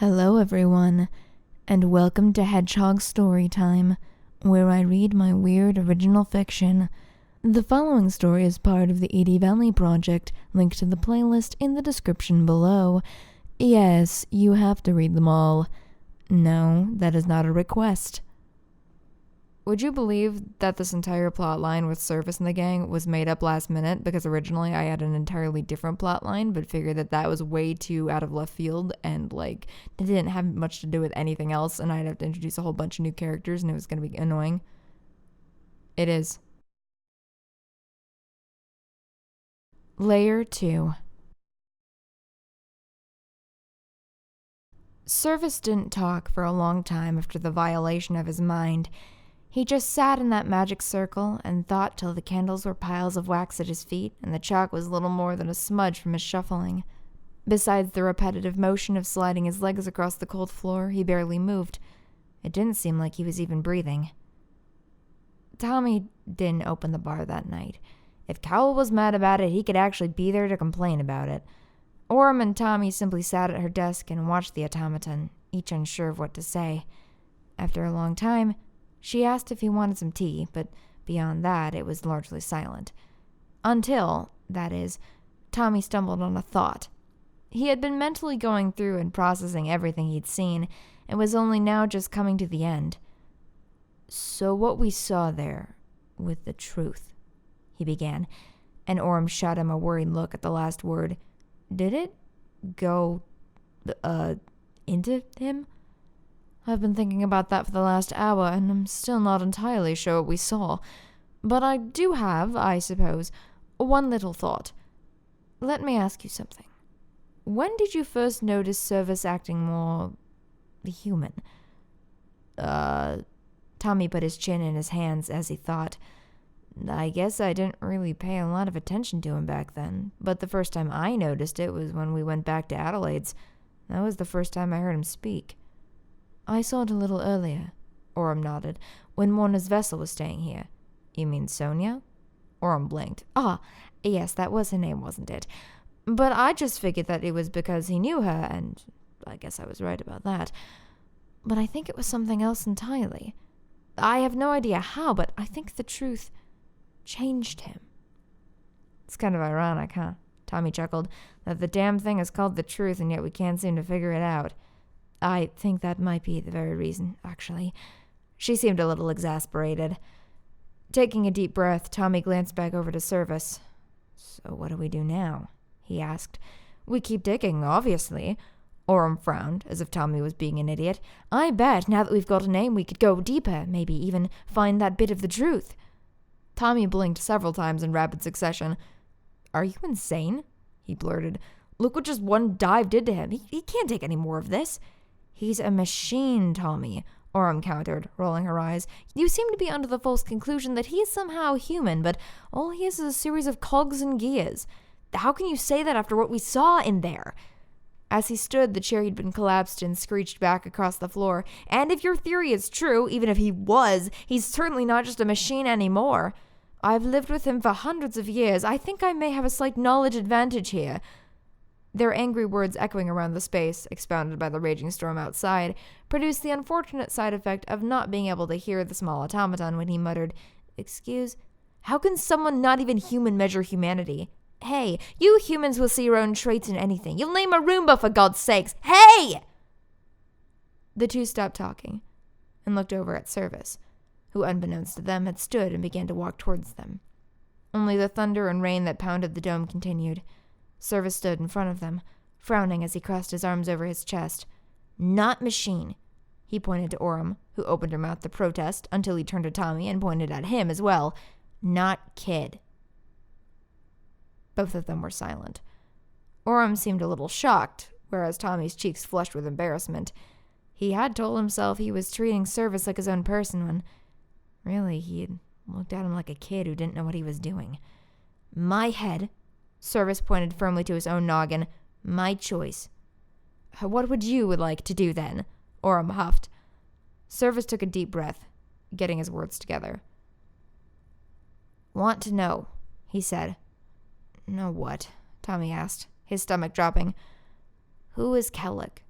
Hello everyone, and welcome to Hedgehog Storytime, where I read my weird original fiction. The following story is part of the Edie Valley Project, linked to the playlist in the description below. Yes, you have to read them all. No, that is not a request. Would you believe that this entire plot line with Service and the gang was made up last minute because originally I had an entirely different plot line but figured that was way too out of left field and it didn't have much to do with anything else and I'd have to introduce a whole bunch of new characters and it was going to be annoying? It is. Layer 2. Service didn't talk for a long time after the violation of his mind. He just sat in that magic circle and thought till the candles were piles of wax at his feet and the chalk was little more than a smudge from his shuffling. Besides the repetitive motion of sliding his legs across the cold floor, he barely moved. It didn't seem like he was even breathing. Tommy didn't open the bar that night. If Cowell was mad about it, he could actually be there to complain about it. Orem and Tommy simply sat at her desk and watched the automaton, each unsure of what to say. After a long time, she asked if he wanted some tea, but beyond that, it was largely silent. Until, that is, Tommy stumbled on a thought. He had been mentally going through and processing everything he'd seen, and was only now just coming to the end. "So what we saw there, with the truth," he began, and Orem shot him a worried look at the last word. "Did it go, into him? I've been thinking about that for the last hour, and I'm still not entirely sure what we saw. But I do have, I suppose, one little thought. Let me ask you something. When did you first notice Service acting more human?" Tommy put his chin in his hands as he thought. "I guess I didn't really pay a lot of attention to him back then, but the first time I noticed it was when we went back to Adelaide's. That was the first time I heard him speak." "I saw it a little earlier," Orem nodded, "when Morna's vessel was staying here." "You mean Sonia?" Orem blinked. "Ah, yes, that was her name, wasn't it? But I just figured that it was because he knew her, and I guess I was right about that. But I think it was something else entirely. I have no idea how, but I think the truth changed him." "It's kind of ironic, huh?" Tommy chuckled, "that the damn thing is called the truth, and yet we can't seem to figure it out." "I think that might be the very reason, actually." She seemed a little exasperated. Taking a deep breath, Tommy glanced back over to Service. "So what do we do now?" he asked. "We keep digging, obviously." Orem frowned, as if Tommy was being an idiot. "I bet, now that we've got a name, we could go deeper, maybe even find that bit of the truth." Tommy blinked several times in rapid succession. "Are you insane?" he blurted. "Look what just one dive did to him. He can't take any more of this." "He's a machine, Tommy," Orem countered, rolling her eyes. "You seem to be under the false conclusion that he is somehow human, but all he is a series of cogs and gears. How can you say that after what we saw in there?" As he stood, the chair he'd been collapsed in screeched back across the floor. "And if your theory is true, even if he was, he's certainly not just a machine anymore. I've lived with him for hundreds of years. I think I may have a slight knowledge advantage here." Their angry words echoing around the space, expounded by the raging storm outside, produced the unfortunate side effect of not being able to hear the small automaton when he muttered, "Excuse? How can someone not even human measure humanity? Hey, you humans will see your own traits in anything. You'll name a Roomba, for God's sakes. Hey!" The two stopped talking and looked over at Service, who, unbeknownst to them, had stood and began to walk towards them. Only the thunder and rain that pounded the dome continued. Service stood in front of them, frowning as he crossed his arms over his chest. "Not machine." He pointed to Orem, who opened her mouth to protest until he turned to Tommy and pointed at him as well. "Not kid." Both of them were silent. Orem seemed a little shocked, whereas Tommy's cheeks flushed with embarrassment. He had told himself he was treating Service like his own person when, really, he had looked at him like a kid who didn't know what he was doing. "My head." Service pointed firmly to his own noggin. "My choice." "What would you like to do then?" Orem huffed. Service took a deep breath, getting his words together. "Want to know," he said. "Know what?" Tommy asked, his stomach dropping. "Who is Kellic?"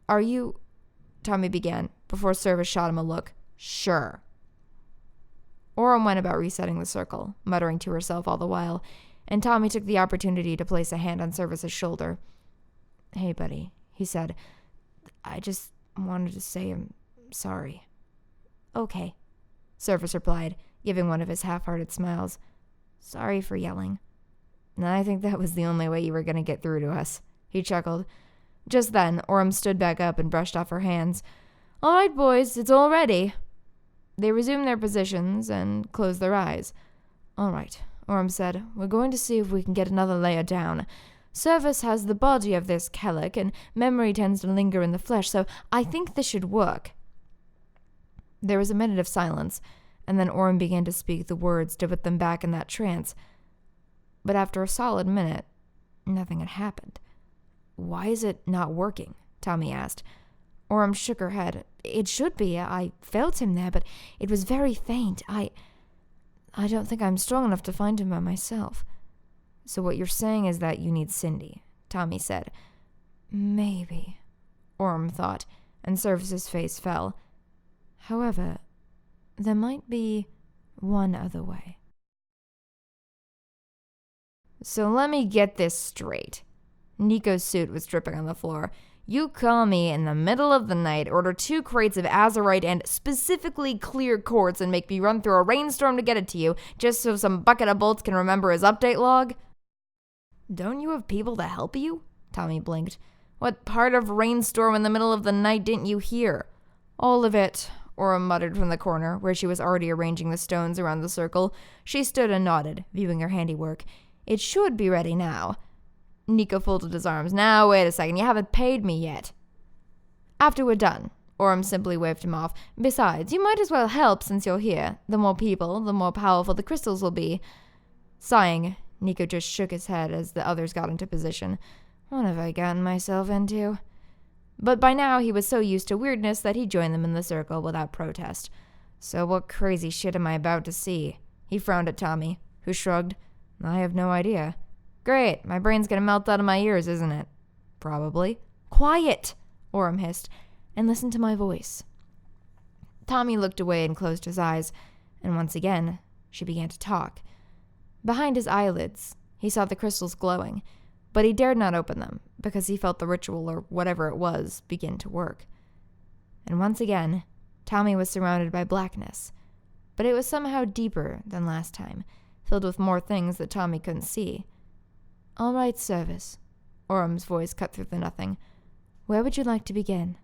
Are you... Tommy began, before Service shot him a look. Sure. Orem went about resetting the circle, muttering to herself all the while, and Tommy took the opportunity to place a hand on Service's shoulder. Hey, buddy, he said. I just wanted to say I'm sorry. Okay, Service replied, giving one of his half-hearted smiles. Sorry for yelling. I think that was the only way you were going to get through to us, he chuckled. Just then, Orem stood back up and brushed off her hands. All right, boys, it's all ready. They resumed their positions and closed their eyes. All right, Orem said. We're going to see if we can get another layer down. Service has the body of this Kellic, and memory tends to linger in the flesh, so I think this should work. There was a minute of silence, and then Orem began to speak the words to put them back in that trance. But after a solid minute, nothing had happened. Why is it not working? Tommy asked. Orem shook her head. It should be. I felt him there, but it was very faint. I don't think I'm strong enough to find him by myself. So what you're saying is that you need Cindy, Tommy said. Maybe, Orem thought, and Service's face fell. However, there might be one other way. So let me get this straight. Niko's suit was dripping on the floor. You call me in the middle of the night, order 2 crates of azurite and specifically clear quartz, and make me run through a rainstorm to get it to you, just so some bucket of bolts can remember his update log? Don't you have people to help you? Tommy blinked. What part of rainstorm in the middle of the night didn't you hear? All of it, Orem muttered from the corner, where she was already arranging the stones around the circle. She stood and nodded, viewing her handiwork. It should be ready now. Niko folded his arms. Now, wait a second, you haven't paid me yet. After we're done, Orem simply waved him off. Besides, you might as well help since you're here. The more people, the more powerful the crystals will be. Sighing, Niko just shook his head as the others got into position. What have I gotten myself into? But by now he was so used to weirdness that he joined them in the circle without protest. So what crazy shit am I about to see? He frowned at Tommy, who shrugged. I have no idea. Great, my brain's gonna melt out of my ears, isn't it? Probably. Quiet, Orem hissed, and listen to my voice. Tommy looked away and closed his eyes, and once again, she began to talk. Behind his eyelids, he saw the crystals glowing, but he dared not open them, because he felt the ritual, or whatever it was, begin to work. And once again, Tommy was surrounded by blackness, but it was somehow deeper than last time, filled with more things that Tommy couldn't see. All right, Service. Orem's voice cut through the nothing. Where would you like to begin?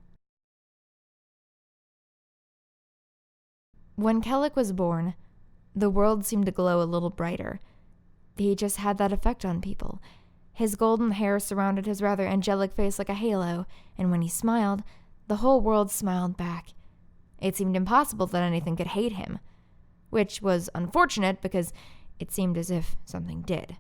When Kellic was born, the world seemed to glow a little brighter. He just had that effect on people. His golden hair surrounded his rather angelic face like a halo, and when he smiled, the whole world smiled back. It seemed impossible that anything could hate him, which was unfortunate because it seemed as if something did.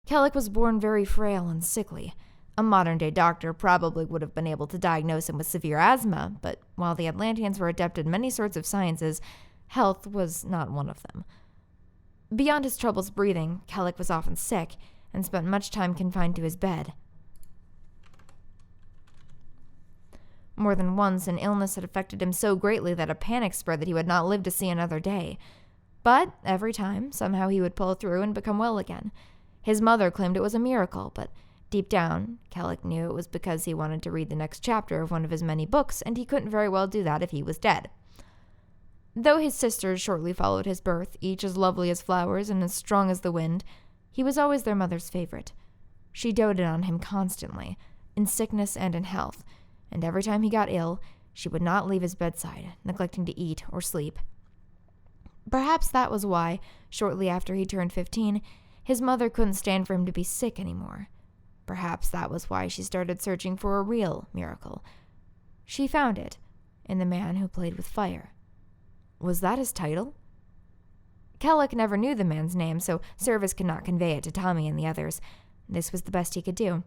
Kellic was born very frail and sickly. A modern-day doctor probably would have been able to diagnose him with severe asthma, but while the Atlanteans were adept at many sorts of sciences, health was not one of them. Beyond his troubles breathing, Kellic was often sick and spent much time confined to his bed. More than once, an illness had affected him so greatly that a panic spread that he would not live to see another day. But every time, somehow he would pull through and become well again. His mother claimed it was a miracle, but deep down, Kellic knew it was because he wanted to read the next chapter of one of his many books, and he couldn't very well do that if he was dead. Though his sisters shortly followed his birth, each as lovely as flowers and as strong as the wind, he was always their mother's favorite. She doted on him constantly, in sickness and in health, and every time he got ill, she would not leave his bedside, neglecting to eat or sleep. Perhaps that was why, shortly after he turned 15, his mother couldn't stand for him to be sick anymore. Perhaps that was why she started searching for a real miracle. She found it in the man who played with fire. Was that his title? Kellic never knew the man's name, so Service could not convey it to Tommy and the others. This was the best he could do.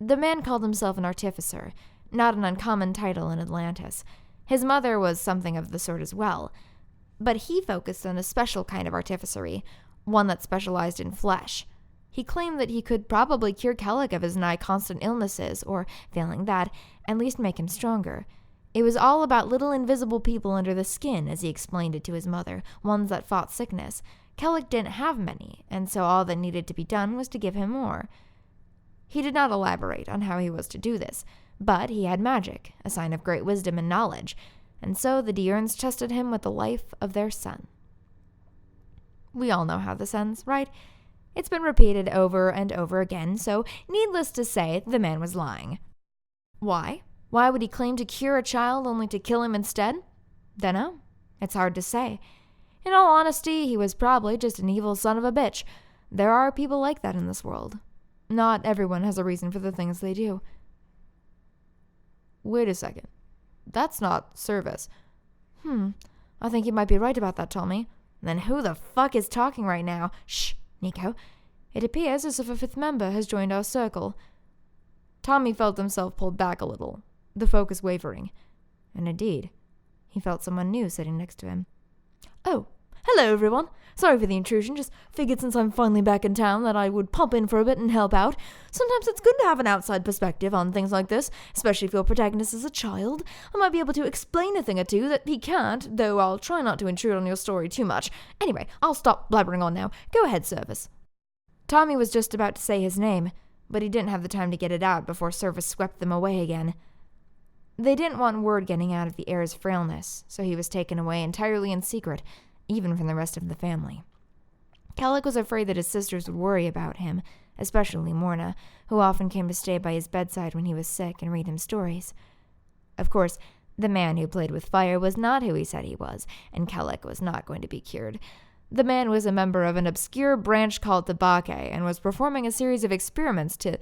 The man called himself an artificer, not an uncommon title in Atlantis. His mother was something of the sort as well, but he focused on a special kind of artificery, one that specialized in flesh. He claimed that he could probably cure Kellic of his nigh constant illnesses, or, failing that, at least make him stronger. It was all about little invisible people under the skin, as he explained it to his mother, ones that fought sickness. Kellic didn't have many, and so all that needed to be done was to give him more. He did not elaborate on how he was to do this, but he had magic, a sign of great wisdom and knowledge, and so the Diurns trusted him with the life of their son. We all know how this ends, right? It's been repeated over and over again, so needless to say, the man was lying. Why? Why would he claim to cure a child only to kill him instead? Dunno. It's hard to say. In all honesty, he was probably just an evil son of a bitch. There are people like that in this world. Not everyone has a reason for the things they do. Wait a second. That's not service. I think you might be right about that, Tommy. Then who the fuck is talking right now? Shh, Niko. It appears as if a fifth member has joined our circle. Tommy felt himself pulled back a little, the focus wavering. And indeed, he felt someone new sitting next to him. Oh, hello everyone. Sorry for the intrusion, just figured since I'm finally back in town that I would pop in for a bit and help out. Sometimes it's good to have an outside perspective on things like this, especially if your protagonist is a child. I might be able to explain a thing or two that he can't, though I'll try not to intrude on your story too much. Anyway, I'll stop blabbering on now. Go ahead, Service. Tommy was just about to say his name, but he didn't have the time to get it out before Service swept them away again. They didn't want word getting out of the heir's frailness, so he was taken away entirely in secret, even from the rest of the family. Kellic was afraid that his sisters would worry about him, especially Morna, who often came to stay by his bedside when he was sick and read him stories. Of course, the man who played with fire was not who he said he was, and Kellic was not going to be cured. The man was a member of an obscure branch called the Bake and was performing a series of experiments to...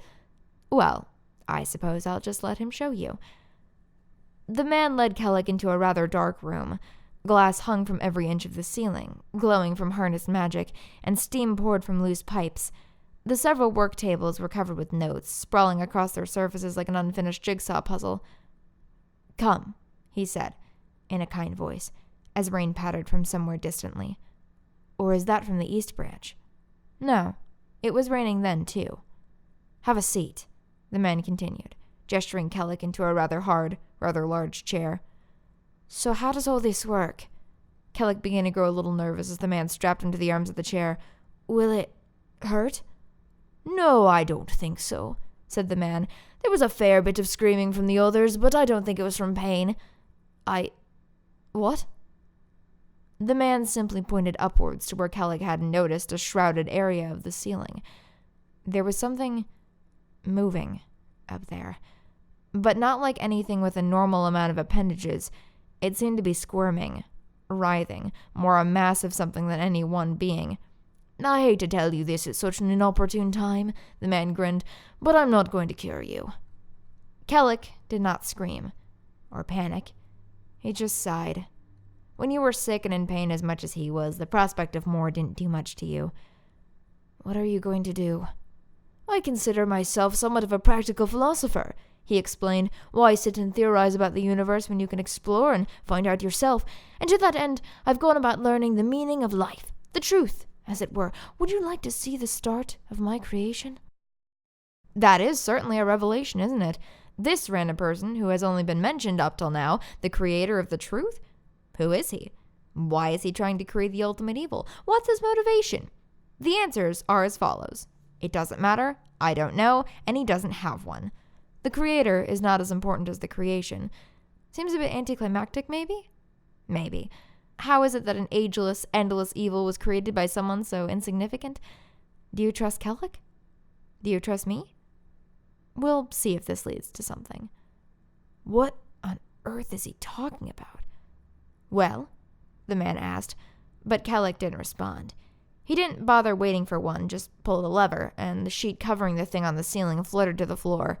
Well, I suppose I'll just let him show you. The man led Kellic into a rather dark room. Glass hung from every inch of the ceiling, glowing from harnessed magic, and steam poured from loose pipes. The several work tables were covered with notes, sprawling across their surfaces like an unfinished jigsaw puzzle. Come, he said, in a kind voice, as rain pattered from somewhere distantly. Or is that from the East Branch? No, it was raining then, too. Have a seat, the man continued, gesturing Kellic into a rather hard, rather large chair. So how does all this work? Kellic began to grow a little nervous as the man strapped him to the arms of the chair. Will it hurt? No, I don't think so, said the man. There was a fair bit of screaming from the others, but I don't think it was from pain. What? The man simply pointed upwards to where Kellic hadn't noticed a shrouded area of the ceiling. There was something moving up there, but not like anything with a normal amount of appendages. It seemed to be squirming, writhing, more a mass of something than any one being. I hate to tell you this at such an inopportune time, the man grinned, but I'm not going to cure you. Kellic did not scream or panic. He just sighed. When you were sick and in pain as much as he was, the prospect of more didn't do much to you. What are you going to do? I consider myself somewhat of a practical philosopher, he explained. Why sit and theorize about the universe when you can explore and find out yourself? And to that end, I've gone about learning the meaning of life, the truth, as it were. Would you like to see the start of my creation? That is certainly a revelation, isn't it? This random person who has only been mentioned up till now, the creator of the truth? Who is he? Why is he trying to create the ultimate evil? What's his motivation? The answers are as follows. It doesn't matter, I don't know, and he doesn't have one. The creator is not as important as the creation. Seems a bit anticlimactic, maybe? Maybe. How is it that an ageless, endless evil was created by someone so insignificant? Do you trust Kellic? Do you trust me? We'll see if this leads to something. What on earth is he talking about? Well, the man asked, but Kellic didn't respond. He didn't bother waiting for one, just pulled a lever, and the sheet covering the thing on the ceiling fluttered to the floor.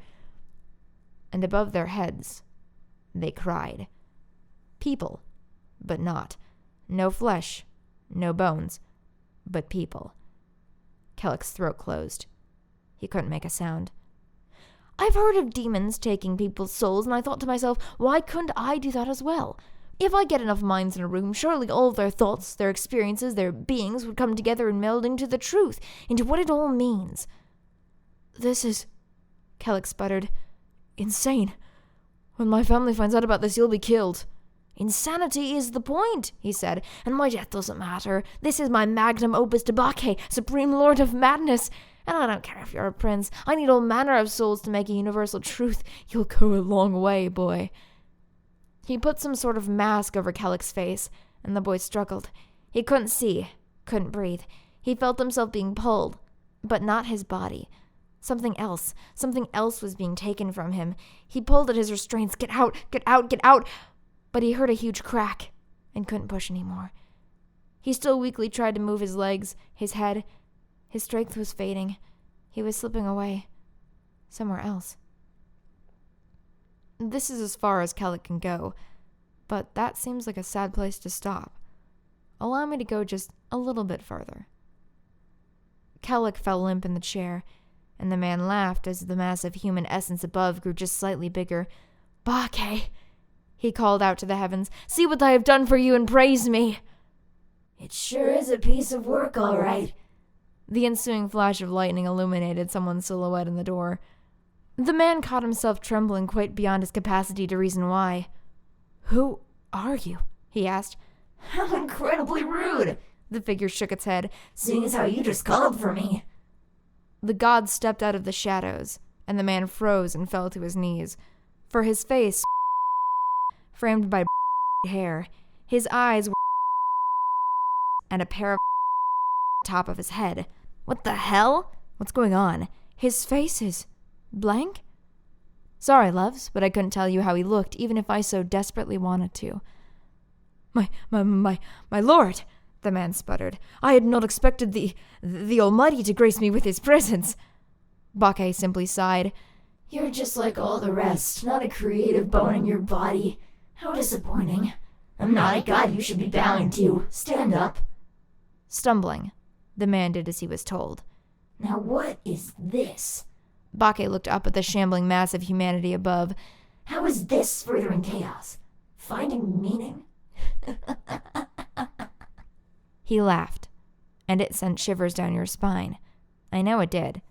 And above their heads, they cried. People, but not. No flesh, no bones, but people. Kellic's throat closed. He couldn't make a sound. I've heard of demons taking people's souls, and I thought to myself, why couldn't I do that as well? If I get enough minds in a room, surely all of their thoughts, their experiences, their beings would come together and meld into the truth, into what it all means. This is, Kellic sputtered, insane. When my family finds out about this, you'll be killed. Insanity is the point, he said, and my death doesn't matter. This is my magnum opus debauche, supreme lord of madness. And I don't care if you're a prince. I need all manner of souls to make a universal truth. You'll go a long way, boy. He put some sort of mask over Kellic's face, and the boy struggled. He couldn't see, couldn't breathe. He felt himself being pulled, but not his body. Something else was being taken from him. He pulled at his restraints. Get out, get out, get out! But he heard a huge crack and couldn't push anymore. He still weakly tried to move his legs, his head. His strength was fading. He was slipping away. Somewhere else. This is as far as Kellic can go, but that seems like a sad place to stop. Allow me to go just a little bit further. Kellic fell limp in the chair, and the man laughed as the massive human essence above grew just slightly bigger. Bake! He called out to the heavens. See what I have done for you and praise me! It sure is a piece of work, all right. The ensuing flash of lightning illuminated someone's silhouette in the door. The man caught himself trembling quite beyond his capacity to reason why. Who are you? He asked. How incredibly rude! The figure shook its head. Seeing as how you just called for me. The god stepped out of the shadows, and the man froze and fell to his knees. For his face, framed by hair, his eyes were and a pair of top of his head. What the hell? What's going on? His face is blank? Sorry, loves, but I couldn't tell you how he looked, even if I so desperately wanted to. My lord, the man sputtered. I had not expected the Almighty to grace me with his presence. Bake simply sighed. You're just like all the rest, not a creative bone in your body. How disappointing. I'm not a god you should be bowing to. Stand up. Stumbling, the man did as he was told. Now what is this? Bake looked up at the shambling mass of humanity above. How is this furthering chaos? Finding meaning? He laughed, and it sent shivers down your spine. I know it did.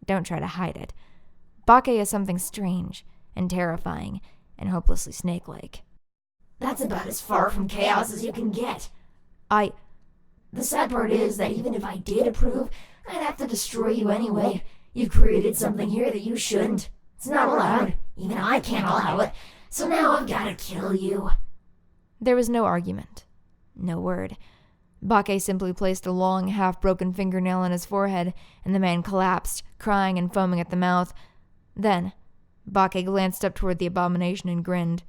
Don't try to hide it. Bake is something strange and terrifying and hopelessly snake-like. That's about as far from chaos as you can get. The sad part is that even if I did approve, I'd have to destroy you anyway. You created something here that you shouldn't. It's not allowed. Even I can't allow it. So now I've got to kill you. There was no argument. No word. Bake simply placed a long, half-broken fingernail on his forehead, and the man collapsed, crying and foaming at the mouth. Then, Bake glanced up toward the abomination and grinned.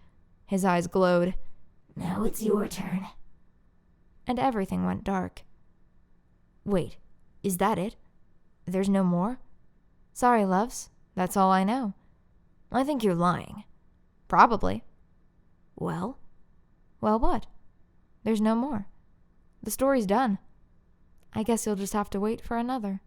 His eyes glowed. Now it's your turn. And everything went dark. Wait, is that it? There's no more? Sorry, loves. That's all I know. I think you're lying. Probably. Well? Well, what? There's no more. The story's done. I guess you'll just have to wait for another.